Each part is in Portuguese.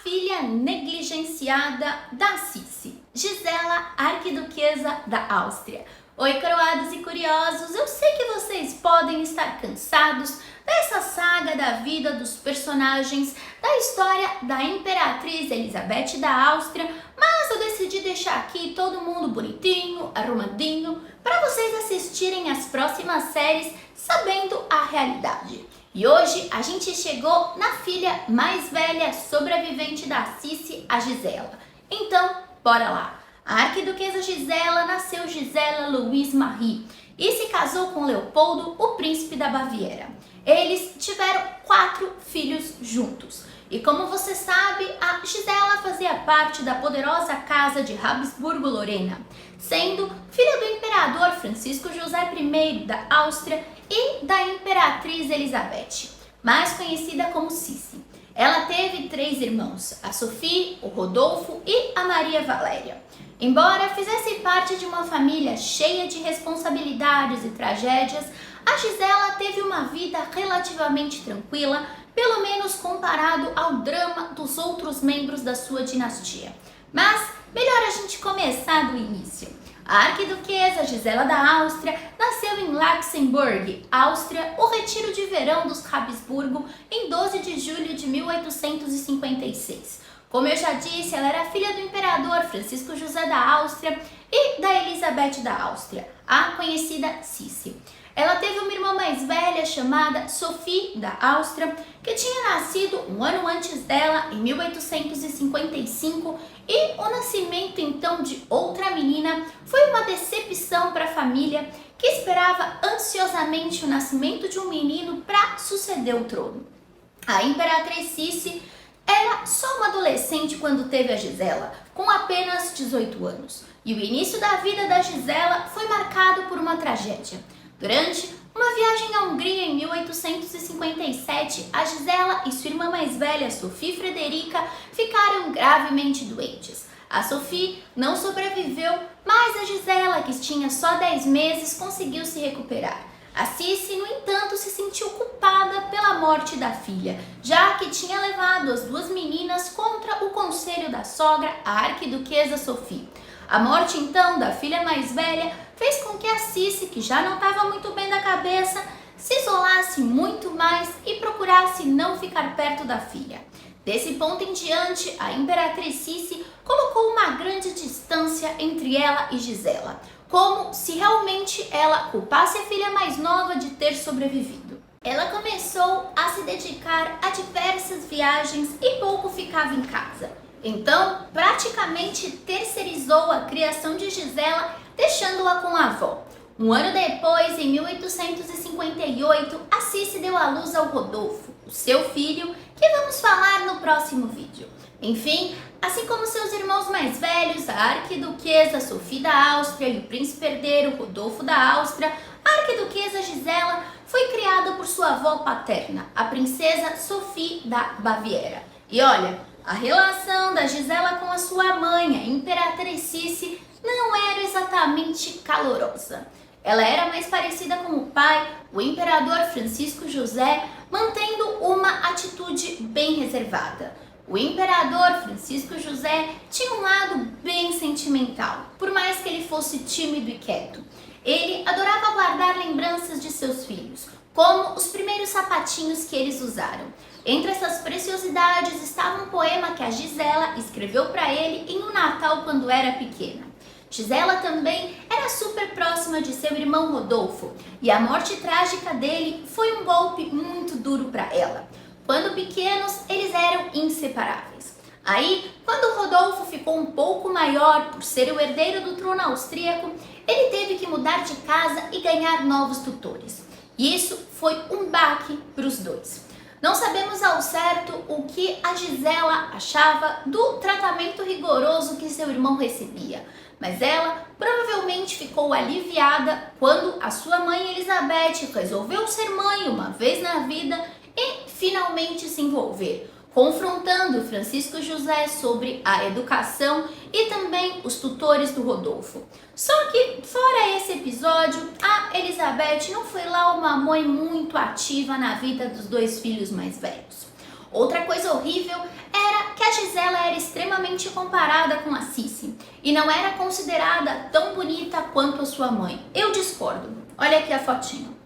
filha negligenciada da Sissi, Gisela, arquiduquesa da Áustria. Oi, coroados e curiosos, eu sei que vocês podem estar cansados dessa saga da vida dos personagens da história da Imperatriz Elizabeth da Áustria, mas eu decidi deixar aqui todo mundo bonitinho, arrumadinho, para vocês assistirem as próximas séries sabendo a realidade. E hoje a gente chegou na filha mais velha sobrevivente da Sissi, a Gisela. Então, bora lá! A arquiduquesa Gisela nasceu Gisela Louise Marie e se casou com Leopoldo, o príncipe da Baviera. Eles tiveram 4 filhos juntos. E como você sabe, a Gisela fazia parte da poderosa casa de Habsburgo-Lorena, sendo filha do imperador Francisco José I da Áustria e da imperatriz Elizabeth, mais conhecida como Sissi. Ela teve 3 irmãos, a Sophie, o Rodolfo e a Maria Valéria. Embora fizesse parte de uma família cheia de responsabilidades e tragédias, a Gisela teve uma vida relativamente tranquila, pelo menos comparado ao drama dos outros membros da sua dinastia. Mas melhor a gente começar do início. A arquiduquesa Gisela da Áustria nasceu em Luxemburgo, Áustria, o retiro de verão dos Habsburgo, em 12 de julho de 1856. Como eu já disse, ela era filha do imperador Francisco José da Áustria e da Elizabeth da Áustria, a conhecida Sissi. Ela teve uma irmã mais velha chamada Sophie da Áustria, que tinha nascido um ano antes dela, em 1855, e o nascimento então de outra menina foi uma decepção para a família, que esperava ansiosamente o nascimento de um menino para suceder o trono. A imperatriz Sissi era só uma adolescente quando teve a Gisela, com apenas 18 anos. E o início da vida da Gisela foi marcado por uma tragédia. Durante uma viagem à Hungria em 1857, a Gisela e sua irmã mais velha, Sophie Frederica, ficaram gravemente doentes. A Sophie não sobreviveu, mas a Gisela, que tinha só 10 meses, conseguiu se recuperar. A Sissi, no entanto, se sentiu culpada pela morte da filha, já que tinha levado as 2 meninas contra o conselho da sogra, a arquiduquesa Sophie. A morte, então, da filha mais velha fez com que a Sissi, que já não estava muito bem da cabeça, se isolasse muito mais e procurasse não ficar perto da filha. Desse ponto em diante, a imperatriz Sissi colocou uma grande distância entre ela e Gisela, como se realmente ela culpasse a filha mais nova de ter sobrevivido. Ela começou a se dedicar a diversas viagens e pouco ficava em casa. Então, praticamente terceirizou a criação de Gisela, deixando-a com a avó. Um ano depois, em 1858, a Sissi deu à luz ao Rodolfo, o seu filho, que vamos falar no próximo vídeo. Enfim, assim como seus irmãos mais velhos, a arquiduquesa Sophie da Áustria e o príncipe herdeiro Rodolfo da Áustria, a arquiduquesa Gisela foi criada por sua avó paterna, a princesa Sophie da Baviera. E olha, a relação da Gisela com a sua mãe, a imperatriz Sissi, não era exatamente calorosa. Ela era mais parecida com o pai, o imperador Francisco José, mantendo uma atitude bem reservada. O imperador Francisco José tinha um lado bem sentimental, por mais que ele fosse tímido e quieto. Ele adorava guardar lembranças de seus filhos, como os primeiros sapatinhos que eles usaram. Entre essas preciosidades estava um poema que a Gisela escreveu para ele em um Natal quando era pequena. Gisela também era super próxima de seu irmão Rodolfo, e a morte trágica dele foi um golpe muito duro para ela. Quando pequenos, eles eram inseparáveis. Aí, quando Rodolfo ficou um pouco maior por ser o herdeiro do trono austríaco, ele teve que mudar de casa e ganhar novos tutores. E isso foi um baque para os dois. Não sabemos ao certo o que a Gisela achava do tratamento rigoroso que seu irmão recebia, mas ela provavelmente ficou aliviada quando a sua mãe Elizabeth resolveu ser mãe uma vez na vida e finalmente se envolver, confrontando Francisco José sobre a educação e também os tutores do Rodolfo. Só que, fora esse episódio, a Elizabeth não foi lá uma mãe muito ativa na vida dos 2 filhos mais velhos. Outra coisa horrível era que a Gisela geralmente comparada com a Sissi e não era considerada tão bonita quanto a sua mãe. Eu discordo. Olha aqui a fotinho.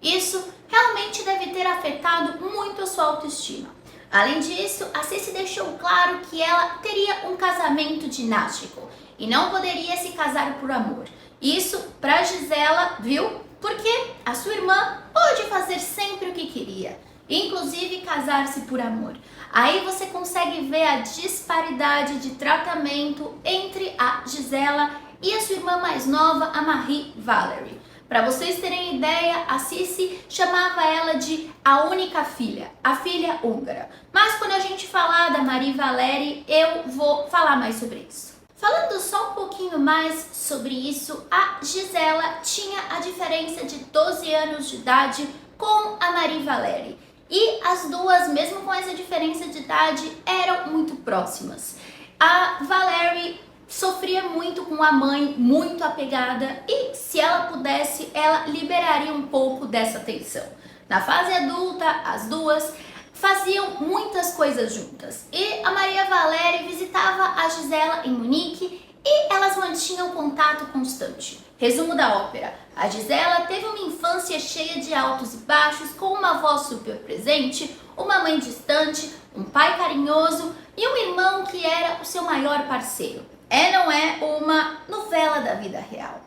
Isso realmente deve ter afetado muito a sua autoestima. Além disso, a Sissi deixou claro que ela teria um casamento dinástico e não poderia se casar por amor. Isso para Gisela, viu? Porque a sua irmã pôde fazer sempre o que queria, inclusive casar-se por amor. Aí você consegue ver a disparidade de tratamento entre a Gisela e a sua irmã mais nova, a Marie Valerie. Para vocês terem ideia, a Sissi chamava ela de a única filha, a filha húngara. Mas quando a gente falar da Marie Valerie, eu vou falar mais sobre isso. Falando só um pouquinho mais sobre isso, a Gisela tinha a diferença de 12 anos de idade com a Marie Valerie. E as duas, mesmo com essa diferença de idade, eram muito próximas. A Valerie sofria muito com a mãe, muito apegada, e se ela pudesse, ela liberaria um pouco dessa tensão. Na fase adulta, as duas faziam muitas coisas juntas. E a Maria Valerie visitava a Gisela em Munique e elas mantinham contato constante. Resumo da ópera: a Gisela teve uma infância cheia de altos e baixos, com uma avó super presente, uma mãe distante, um pai carinhoso e um irmão que era o seu maior parceiro. Não é uma novela da vida real.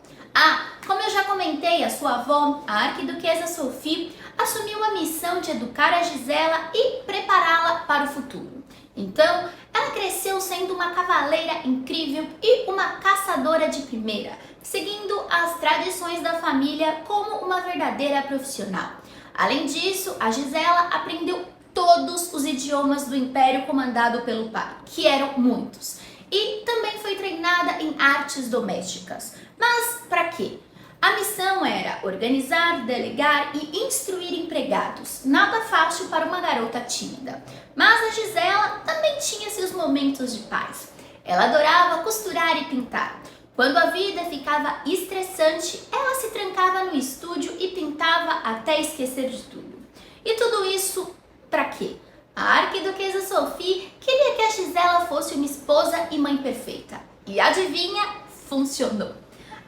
Como eu já comentei, a sua avó, a arquiduquesa Sophie, assumiu a missão de educar a Gisela e prepará-la para o futuro. Então, ela cresceu sendo uma cavaleira incrível e uma caçadora de primeira, seguindo as tradições da família como uma verdadeira profissional. Além disso, a Gisela aprendeu todos os idiomas do império comandado pelo pai, que eram muitos. E também foi treinada em artes domésticas. Mas para quê? A missão era organizar, delegar e instruir empregados. Nada fácil para uma garota tímida. Mas a Gisela também tinha seus momentos de paz. Ela adorava costurar e pintar. Quando a vida ficava estressante, ela se trancava no estúdio e pintava até esquecer de tudo. E tudo isso para quê? A arquiduquesa Sophie queria que a Gisela fosse uma esposa e mãe perfeita. E adivinha? Funcionou.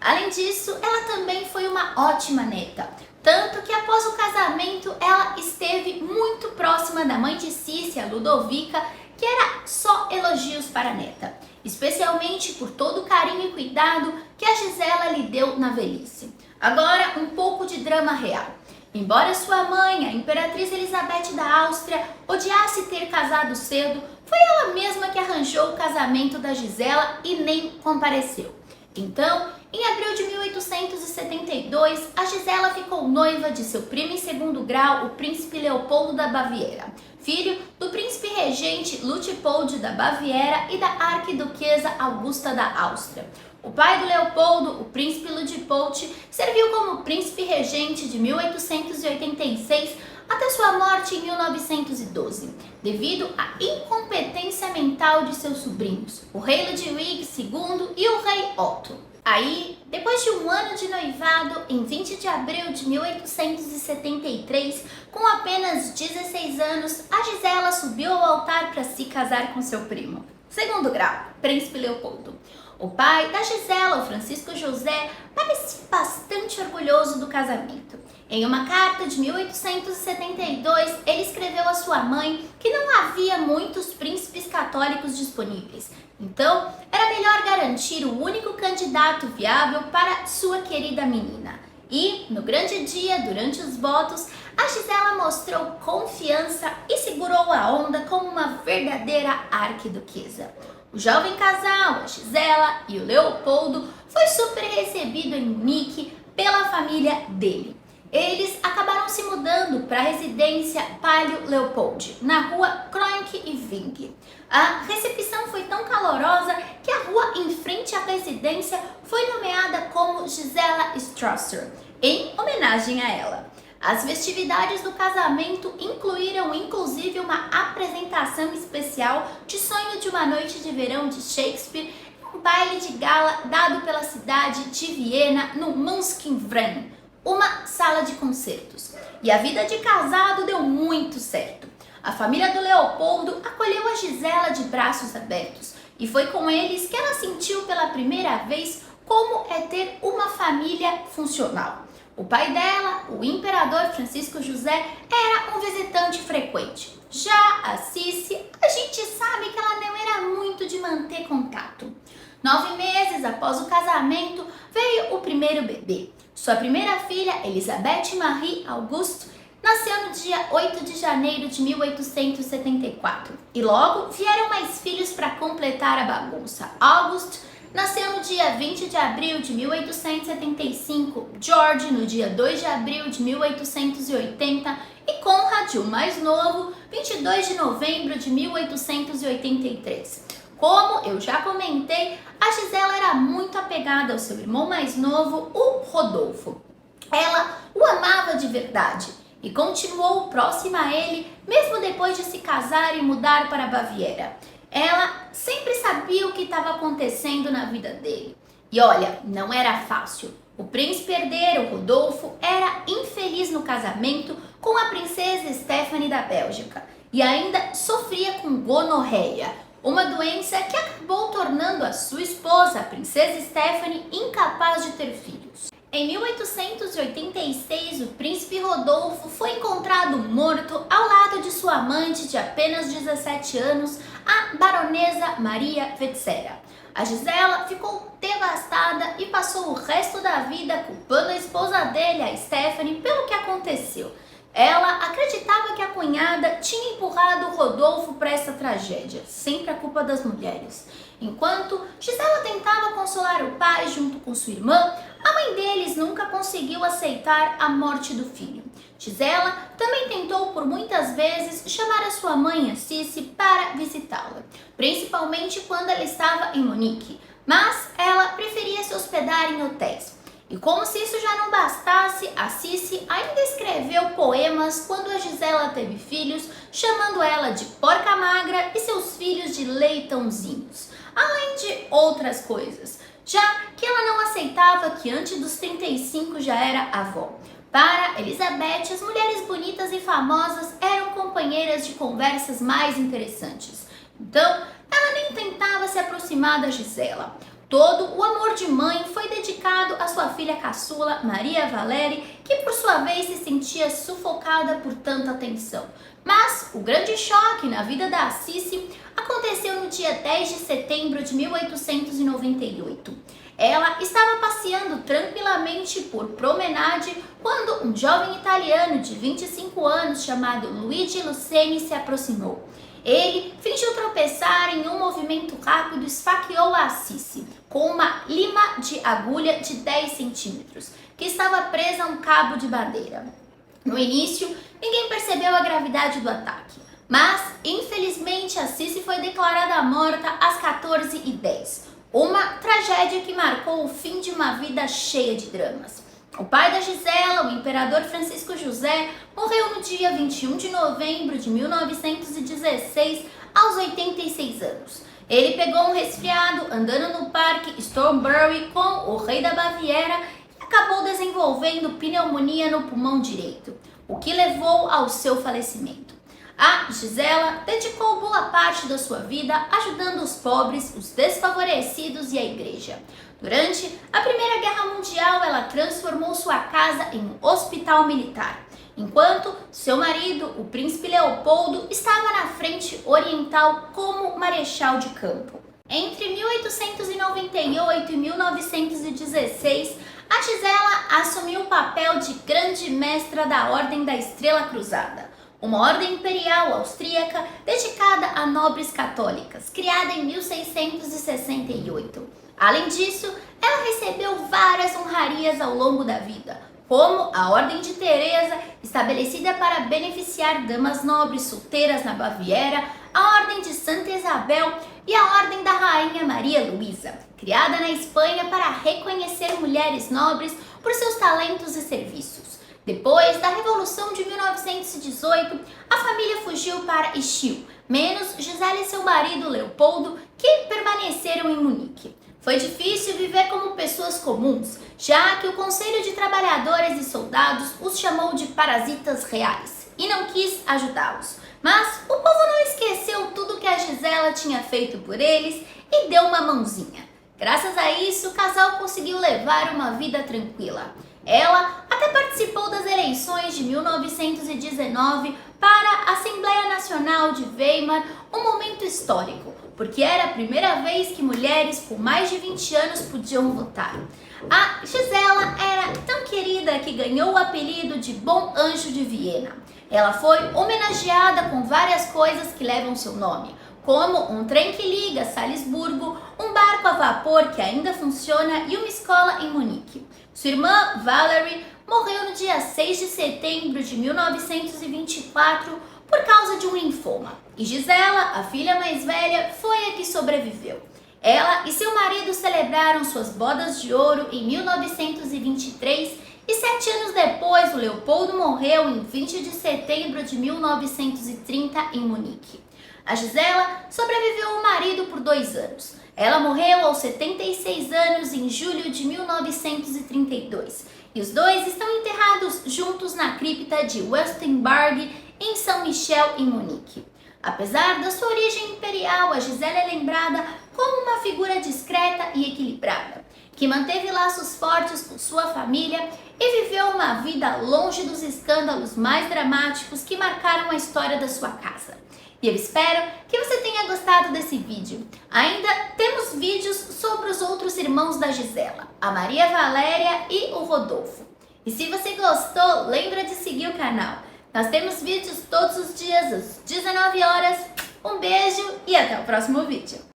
Além disso, ela também foi uma ótima neta. Tanto que após o casamento, ela esteve muito próxima da mãe de Sissi, a Ludovica, que era só elogios para a neta. Especialmente por todo o carinho e cuidado que a Gisela lhe deu na velhice. Agora, um pouco de drama real. Embora sua mãe, a Imperatriz Elizabeth da Áustria, odiasse ter casado cedo, foi ela mesma que arranjou o casamento da Gisela e nem compareceu. Então, em abril de 1872, a Gisela ficou noiva de seu primo em segundo grau, o príncipe Leopoldo da Baviera, filho do príncipe regente Luitpold da Baviera e da arquiduquesa Augusta da Áustria. O pai do Leopoldo, o príncipe Luitpold, serviu como príncipe regente de 1886 até sua morte em 1912, devido à incompetência mental de seus sobrinhos, o rei Ludwig II e o rei Otto. Aí, depois de um ano de noivado, em 20 de abril de 1873, com apenas 16 anos, a Gisela subiu ao altar para se casar com seu primo. Segundo grau, príncipe Leopoldo. O pai da Gisela, o Francisco José, parecia bastante orgulhoso do casamento. Em uma carta de 1872, ele escreveu à sua mãe que não havia muitos príncipes católicos disponíveis. Então, era melhor garantir o único candidato viável para sua querida menina. E, no grande dia, durante os votos, a Gisela mostrou confiança e segurou a onda como uma verdadeira arquiduquesa. O jovem casal, a Gisela e o Leopoldo, foi super recebido em Munique pela família dele. Eles acabaram se mudando para a residência Palio Leopold, na rua Kroink e Ving. A recepção foi tão calorosa que a rua em frente à residência foi nomeada como Gisela Strasser, em homenagem a ela. As festividades do casamento incluíram inclusive uma apresentação especial de Sonho de uma Noite de Verão de Shakespeare e um baile de gala dado pela cidade de Viena no Musikverein, uma sala de concertos. E a vida de casado deu muito certo. A família do Leopoldo acolheu a Gisela de braços abertos E foi com eles que ela sentiu pela primeira vez como é ter uma família funcional. O pai dela, o imperador Francisco José, era um visitante frequente. Já a Sissi, a gente sabe que ela não era muito de manter contato. 9 meses após o casamento, veio o primeiro bebê. Sua primeira filha, Elizabeth Marie Auguste, nasceu no dia 8 de janeiro de 1874. E logo vieram mais filhos para completar a bagunça. Auguste nasceu no dia 20 de abril de 1875, George no dia 2 de abril de 1880 e Conrad, o mais novo, 22 de novembro de 1883. Como eu já comentei, a Gisela era muito apegada ao seu irmão mais novo, o Rodolfo. Ela o amava de verdade e continuou próxima a ele mesmo depois de se casar e mudar para a Baviera. Ela sempre sabia o que estava acontecendo na vida dele. E olha, não era fácil. O príncipe herdeiro, Rodolfo, era infeliz no casamento com a princesa Stephanie da Bélgica e ainda sofria com gonorreia, uma doença que acabou tornando a sua esposa, a princesa Stephanie, incapaz de ter filhos. Em 1886, o príncipe Rodolfo foi encontrado morto ao lado de sua amante de apenas 17 anos, a baronesa Maria Vetsera. A Gisela ficou devastada e passou o resto da vida culpando a esposa dele, a Stephanie, pelo que aconteceu. Ela acreditava que a cunhada tinha empurrado o Rodolfo para essa tragédia, sempre a culpa das mulheres. Enquanto Gisela tentava consolar o pai junto com sua irmã, a mãe deles nunca conseguiu aceitar a morte do filho. Gisela também tentou por muitas vezes chamar a sua mãe, a Sissi, para visitá-la, principalmente quando ela estava em Munique, mas ela preferia se hospedar em hotéis. E como se isso já não bastasse, a Sissi ainda escreveu poemas quando a Gisela teve filhos, chamando ela de porca magra e seus filhos de leitãozinhos, além de outras coisas, já que ela não aceitava que antes dos 35 já era avó. Para Elizabeth, as mulheres bonitas e famosas eram companheiras de conversas mais interessantes. Então, ela nem tentava se aproximar da Gisela. Todo o amor de mãe foi dedicado à sua filha caçula, Maria Valéria, que por sua vez se sentia sufocada por tanta atenção. Mas o grande choque na vida da Sissi aconteceu no dia 10 de setembro de 1898. Ela estava passeando tranquilamente por promenade quando um jovem italiano de 25 anos chamado Luigi Luceni se aproximou. Ele fingiu tropeçar em um movimento rápido e esfaqueou a Sissi com uma lima de agulha de 10 centímetros, que estava presa a um cabo de madeira. No início, ninguém percebeu a gravidade do ataque, mas, infelizmente, a Sissi foi declarada morta às 14h10, uma tragédia que marcou o fim de uma vida cheia de dramas. O pai da Gisela, o imperador Francisco José, morreu no dia 21 de novembro de 1916, aos 86 anos. Ele pegou um resfriado andando no parque Stornberry com o rei da Baviera e acabou desenvolvendo pneumonia no pulmão direito, o que levou ao seu falecimento. A Gisela dedicou boa parte da sua vida ajudando os pobres, os desfavorecidos e a igreja. Durante a Primeira Guerra Mundial, ela transformou sua casa em um hospital militar, enquanto seu marido, o príncipe Leopoldo, estava na frente oriental como marechal de campo. Entre 1898 e 1916, a Gisela assumiu o papel de grande mestra da Ordem da Estrela Cruzada, uma ordem imperial austríaca dedicada a nobres católicas, criada em 1668. Além disso, ela recebeu várias honrarias ao longo da vida, como a Ordem de Teresa, estabelecida para beneficiar damas nobres solteiras na Baviera, a Ordem de Santa Isabel e a Ordem da Rainha Maria Luísa, criada na Espanha para reconhecer mulheres nobres por seus talentos e serviços. Depois da Revolução de 1918, a família fugiu para Ischia, menos Gisela e seu marido Leopoldo, que permaneceram em Munique. Foi difícil viver como pessoas comuns, já que o Conselho de Trabalhadores e Soldados os chamou de parasitas reais e não quis ajudá-los. Mas o povo não esqueceu tudo que a Gisela tinha feito por eles e deu uma mãozinha. Graças a isso, o casal conseguiu levar uma vida tranquila. Ela até participou das eleições de 1919 para a Assembleia Nacional de Weimar, um momento histórico, porque era a primeira vez que mulheres com mais de 20 anos podiam votar. A Gisela era tão querida que ganhou o apelido de Bom Anjo de Viena. Ela foi homenageada com várias coisas que levam seu nome, como um trem que liga Salisburgo, um barco a vapor que ainda funciona e uma escola em Munique. Sua irmã, Valerie, morreu no dia 6 de setembro de 1924 por causa de um linfoma. E Gisela, a filha mais velha, foi a que sobreviveu. Ela e seu marido celebraram suas bodas de ouro em 1923 e 7 anos depois o Leopoldo morreu em 20 de setembro de 1930 em Munique. A Gisela sobreviveu ao marido por 2 anos. Ela morreu aos 76 anos em julho de 1932 e os dois estão enterrados juntos na cripta de Westenberg, em São Michel, em Munique. Apesar da sua origem imperial, a Gisela é lembrada como uma figura discreta e equilibrada, que manteve laços fortes com sua família e viveu uma vida longe dos escândalos mais dramáticos que marcaram a história da sua casa. E eu espero que você tenha gostado desse vídeo. Ainda temos vídeos sobre os outros irmãos da Gisela, a Maria Valéria e o Rodolfo. E se você gostou, lembra de seguir o canal. Nós temos vídeos todos os dias às 19 horas. Um beijo e até o próximo vídeo.